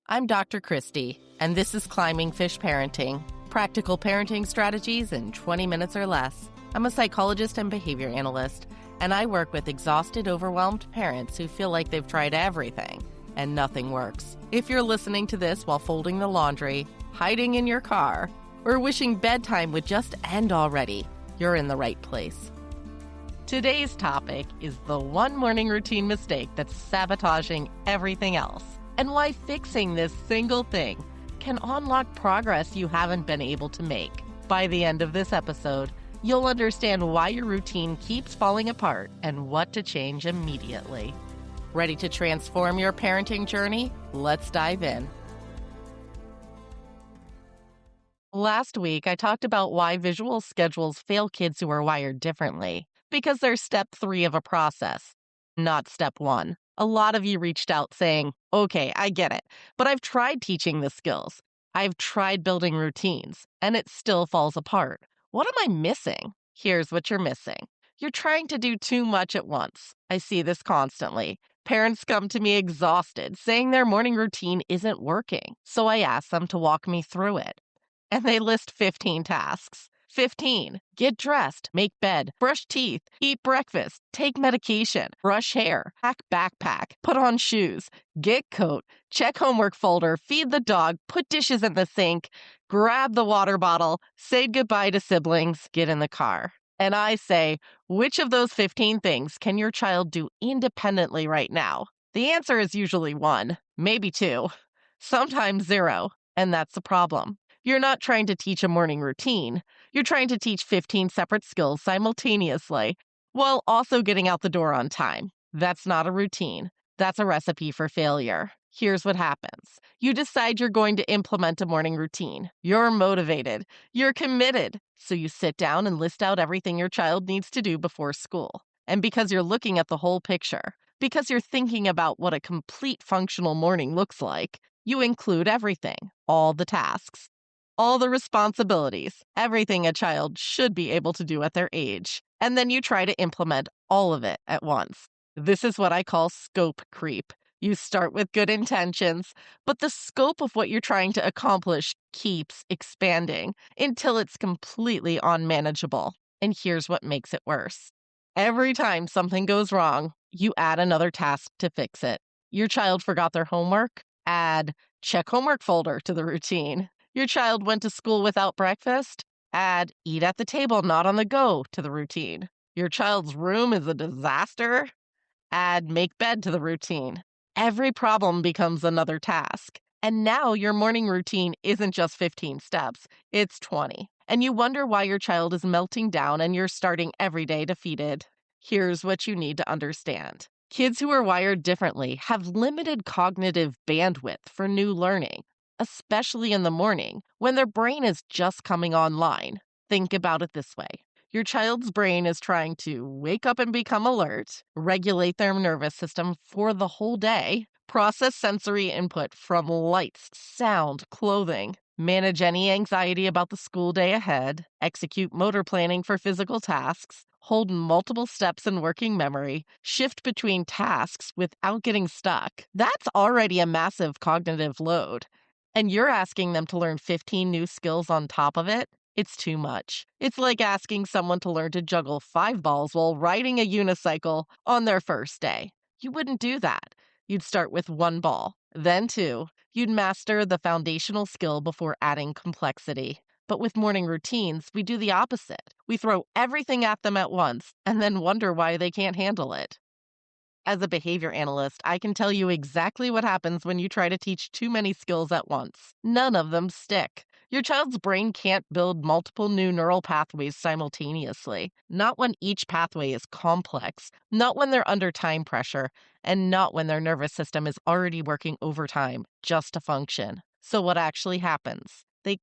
I'm Dr. Christy, and this is Climbing Fish Parenting, practical parenting strategies in 20 minutes or less. I'm a psychologist and behavior analyst, and I work with exhausted, overwhelmed parents who feel like they've tried everything and nothing works. If you're listening to this while folding the laundry, hiding in your car, or wishing bedtime would just end already, you're in the right place. Today's topic is the one morning routine mistake that's sabotaging everything else, and why fixing this single thing can unlock progress you haven't been able to make. By the end of this episode, you'll understand why your routine keeps falling apart and what to change immediately. Ready to transform your parenting journey? Let's dive in. Last week, I talked about why visual schedules fail kids who are wired differently, because they're step 3 of a process, not step 1. A lot of you reached out saying, okay, I get it, but I've tried teaching the skills. I've tried building routines, and it still falls apart. What am I missing? Here's what you're missing. You're trying to do too much at once. I see this constantly. Parents come to me exhausted, saying their morning routine isn't working. So I ask them to walk me through it. And they list 15 tasks. 15. Get dressed, make bed, brush teeth, eat breakfast, take medication, brush hair, pack backpack, put on shoes, get coat, check homework folder, feed the dog, put dishes in the sink, grab the water bottle, say goodbye to siblings, get in the car. And I say, which of those 15 things can your child do independently right now? The answer is usually 1, maybe 2, sometimes 0, and that's the problem. You're not trying to teach a morning routine. You're trying to teach 15 separate skills simultaneously, while also getting out the door on time. That's not a routine. That's a recipe for failure. Here's what happens. You decide you're going to implement a morning routine. You're motivated. You're committed. So you sit down and list out everything your child needs to do before school. And because you're looking at the whole picture, because you're thinking about what a complete functional morning looks like, you include everything, all the tasks, all the responsibilities, everything a child should be able to do at their age. And then you try to implement all of it at once. This is what I call scope creep. You start with good intentions, but the scope of what you're trying to accomplish keeps expanding until it's completely unmanageable. And here's what makes it worse. Every time something goes wrong, you add another task to fix it. Your child forgot their homework? Add check homework folder to the routine. Your child went to school without breakfast? Add eat at the table, not on the go to the routine. Your child's room is a disaster? Add make bed to the routine. Every problem becomes another task. And now your morning routine isn't just 15 steps, it's 20. And you wonder why your child is melting down and you're starting every day defeated. Here's what you need to understand. Kids who are wired differently have limited cognitive bandwidth for new learning, especially in the morning when their brain is just coming online. Think about it this way. Your child's brain is trying to wake up and become alert, regulate their nervous system for the whole day, process sensory input from lights, sound, clothing, manage any anxiety about the school day ahead, execute motor planning for physical tasks, hold multiple steps in working memory, shift between tasks without getting stuck. That's already a massive cognitive load. And you're asking them to learn 15 new skills on top of it? It's too much. It's like asking someone to learn to juggle 5 balls while riding a unicycle on their first day. You wouldn't do that. You'd start with 1 ball, then 2. You'd master the foundational skill before adding complexity. But with morning routines, we do the opposite. We throw everything at them at once and then wonder why they can't handle it. As a behavior analyst, I can tell you exactly what happens when you try to teach too many skills at once. None of them stick. Your child's brain can't build multiple new neural pathways simultaneously. Not when each pathway is complex, not when they're under time pressure, and not when their nervous system is already working overtime just to function. So what actually happens? They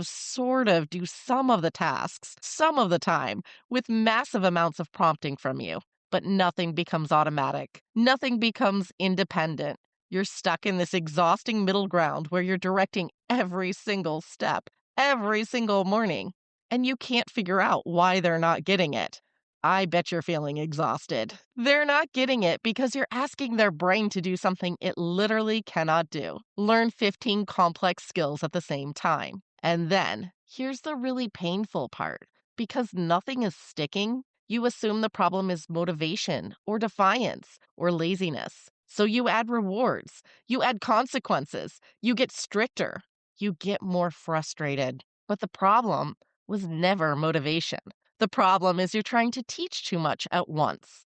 sort of do some of the tasks, some of the time, with massive amounts of prompting from you. But nothing becomes automatic. Nothing becomes independent. You're stuck in this exhausting middle ground where you're directing every single step, every single morning, and you can't figure out why they're not getting it. I bet you're feeling exhausted. They're not getting it because you're asking their brain to do something it literally cannot do. Learn 15 complex skills at the same time. And then, here's the really painful part. Because nothing is sticking, you assume the problem is motivation or defiance or laziness. So you add rewards, you add consequences, you get stricter, you get more frustrated. But the problem was never motivation. The problem is you're trying to teach too much at once.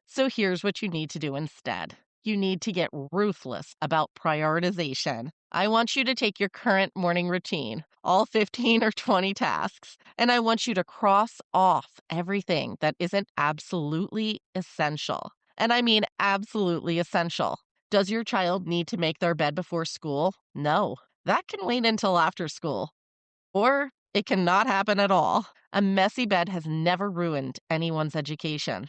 So here's what you need to do instead. You need to get ruthless about prioritization. I want you to take your current morning routine, all 15 or 20 tasks, and I want you to cross off everything that isn't absolutely essential. And I mean absolutely essential. Does your child need to make their bed before school? No. That can wait until after school. Or it cannot happen at all. A messy bed has never ruined anyone's education.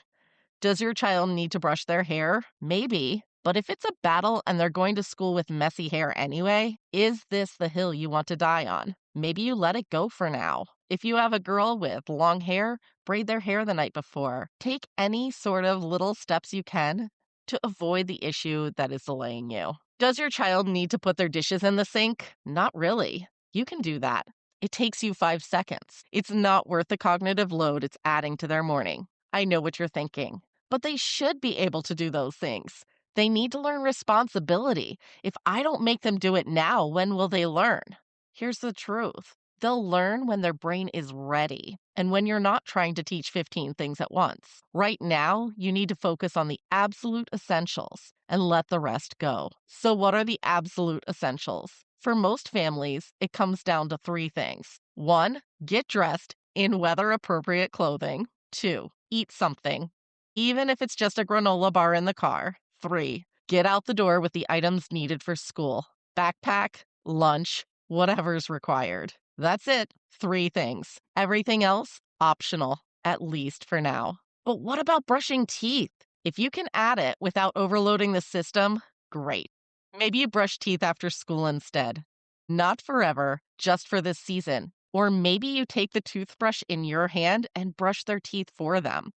Does your child need to brush their hair? Maybe. But if it's a battle and they're going to school with messy hair anyway, is this the hill you want to die on? Maybe you let it go for now. If you have a girl with long hair, braid their hair the night before. Take any sort of little steps you can to avoid the issue that is delaying you. Does your child need to put their dishes in the sink? Not really. You can do that. It takes you 5 seconds. It's not worth the cognitive load it's adding to their morning. I know what you're thinking. But they should be able to do those things. They need to learn responsibility. If I don't make them do it now, when will they learn? Here's the truth. They'll learn when their brain is ready and when you're not trying to teach 15 things at once. Right now, you need to focus on the absolute essentials and let the rest go. So, what are the absolute essentials? For most families, it comes down to 3 things. 1, get dressed in weather appropriate clothing. 2, eat something, even if it's just a granola bar in the car. 3, get out the door with the items needed for school. Backpack, lunch, whatever's required. That's it. 3 things. Everything else, optional, at least for now. But what about brushing teeth? If you can add it without overloading the system, great. Maybe you brush teeth after school instead. Not forever, just for this season. Or maybe you take the toothbrush in your hand and brush their teeth for them.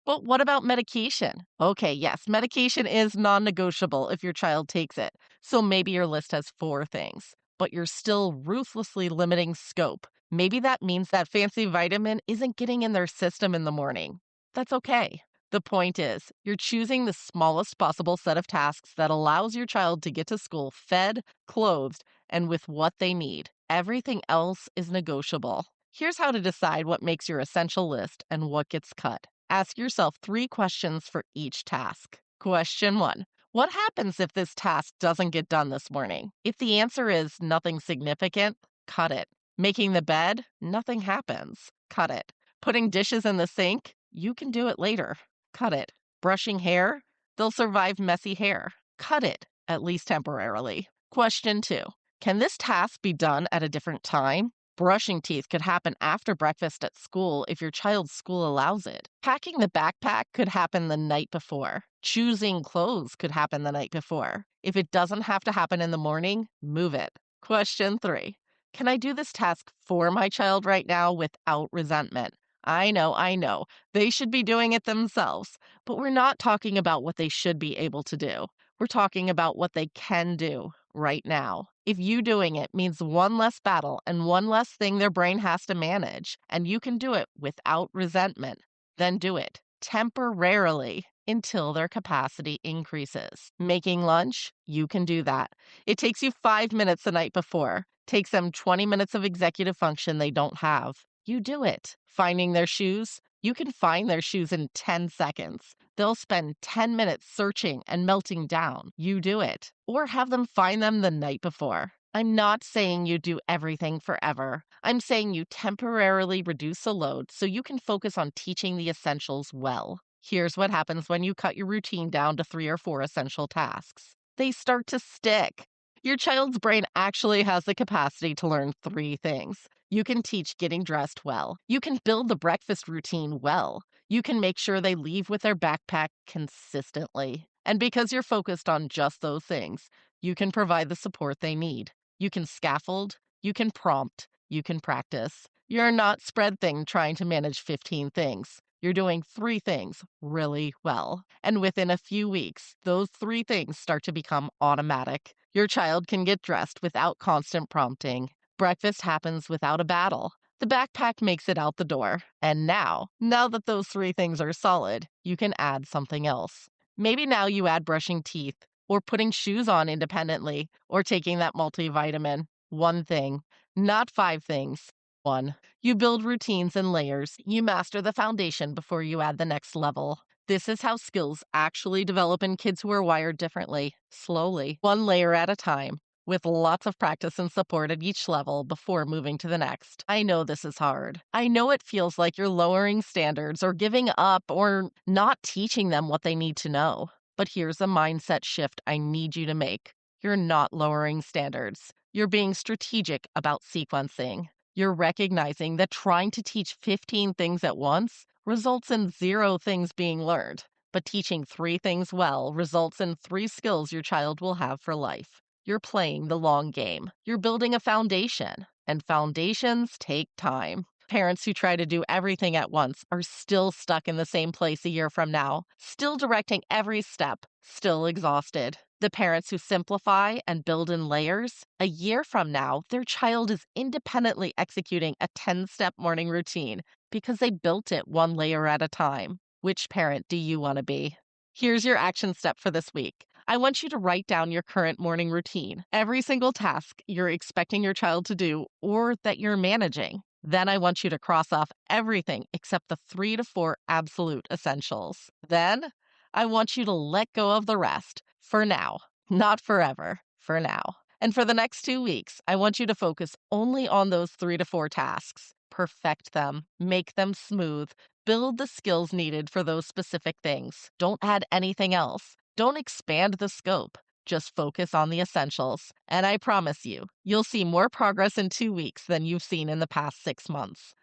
But what about medication? Okay, yes, medication is non negotiable if your child takes it. So maybe your list has 4 things, but you're still ruthlessly limiting scope. Maybe that means that fancy vitamin isn't getting in their system in the morning. That's okay. The point is, you're choosing the smallest possible set of tasks that allows your child to get to school fed, clothed, and with what they need. Everything else is negotiable. Here's how to decide what makes your essential list and what gets cut. Ask yourself 3 questions for each task. Question 1. What happens if this task doesn't get done this morning? If the answer is nothing significant, cut it. Making the bed, nothing happens. Cut it. Putting dishes in the sink, you can do it later. Cut it. Brushing hair, they'll survive messy hair. Cut it, at least temporarily. Question 2. Can this task be done at a different time? Brushing teeth could happen after breakfast at school if your child's school allows it. Packing the backpack could happen the night before. Choosing clothes could happen the night before. If it doesn't have to happen in the morning, move it. Question 3. Can I do this task for my child right now without resentment? I know. They should be doing it themselves. But we're not talking about what they should be able to do. We're talking about what they can do right now. If you doing it means one less battle and one less thing their brain has to manage, and you can do it without resentment, then do it temporarily until their capacity increases. Making lunch, you can do that. It takes you 5 minutes the night before, takes them 20 minutes of executive function they don't have. You do it. Finding their shoes, you can find their shoes in 10 seconds. They'll spend 10 minutes searching and melting down. You do it. Or have them find them the night before. I'm not saying you do everything forever. I'm saying you temporarily reduce the load so you can focus on teaching the essentials well. Here's what happens when you cut your routine down to 3 or 4 essential tasks. They start to stick. Your child's brain actually has the capacity to learn 3 things. You can teach getting dressed well. You can build the breakfast routine well. You can make sure they leave with their backpack consistently. And because you're focused on just those things, you can provide the support they need. You can scaffold, you can prompt, you can practice. You're not spread thin trying to manage 15 things. You're doing 3 things really well. And within a few weeks, those 3 things start to become automatic. Your child can get dressed without constant prompting. Breakfast happens without a battle. The backpack makes it out the door. And now that those 3 things are solid, you can add something else. Maybe now you add brushing teeth, or putting shoes on independently, or taking that multivitamin. 1 thing, not 5 things. 1. You build routines and layers. You master the foundation before you add the next level. This is how skills actually develop in kids who are wired differently, slowly, 1 layer at a time, with lots of practice and support at each level before moving to the next. I know this is hard. I know it feels like you're lowering standards or giving up or not teaching them what they need to know. But here's a mindset shift I need you to make. You're not lowering standards. You're being strategic about sequencing. You're recognizing that trying to teach 15 things at once results in 0 things being learned, but teaching 3 things well results in 3 skills your child will have for life. You're playing the long game. You're building a foundation, and foundations take time. Parents who try to do everything at once are still stuck in the same place a year from now, still directing every step, still exhausted. The parents who simplify and build in layers, a year from now, their child is independently executing a 10-step morning routine because they built it 1 layer at a time. Which parent do you want to be? Here's your action step for this week. I want you to write down your current morning routine, every single task you're expecting your child to do or that you're managing. Then I want you to cross off everything except the 3 to 4 absolute essentials. Then I want you to let go of the rest for now, not forever, for now. And for the next 2 weeks, I want you to focus only on those 3 to 4 tasks. Perfect them, make them smooth, build the skills needed for those specific things. Don't add anything else. Don't expand the scope. Just focus on the essentials. And I promise you, you'll see more progress in 2 weeks than you've seen in the past 6 months.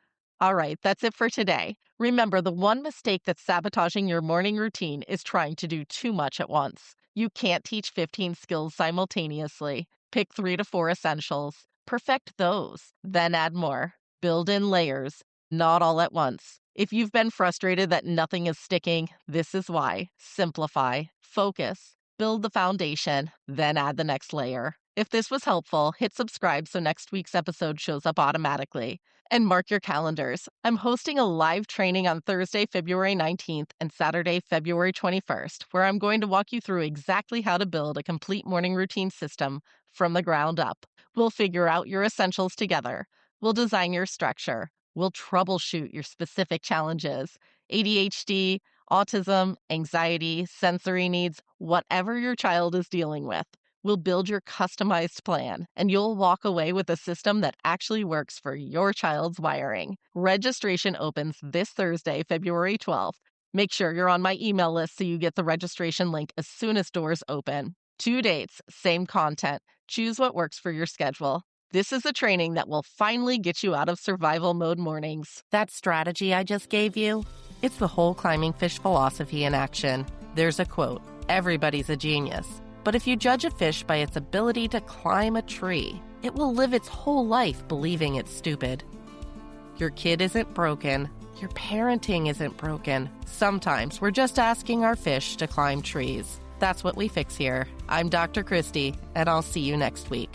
All right, that's it for today. Remember, the one mistake that's sabotaging your morning routine is trying to do too much at once. You can't teach 15 skills simultaneously. Pick 3 to 4 essentials. Perfect those. Then add more. Build in layers, not all at once. If you've been frustrated that nothing is sticking, this is why. Simplify, focus, build the foundation, then add the next layer. If this was helpful, hit subscribe so next week's episode shows up automatically. And mark your calendars. I'm hosting a live training on Thursday, February 19th and Saturday, February 21st, where I'm going to walk you through exactly how to build a complete morning routine system from the ground up. We'll figure out your essentials together. We'll design your structure. We'll troubleshoot your specific challenges, ADHD, autism, anxiety, sensory needs, whatever your child is dealing with. We'll build your customized plan, and you'll walk away with a system that actually works for your child's wiring. Registration opens this Thursday, February 12th. Make sure you're on my email list so you get the registration link as soon as doors open. 2 dates, same content. Choose what works for your schedule. This is a training that will finally get you out of survival mode mornings. That strategy I just gave you, it's the whole climbing fish philosophy in action. There's a quote, "Everybody's a genius. But if you judge a fish by its ability to climb a tree, it will live its whole life believing it's stupid." Your kid isn't broken. Your parenting isn't broken. Sometimes we're just asking our fish to climb trees. That's what we fix here. I'm Dr. Christy, and I'll see you next week.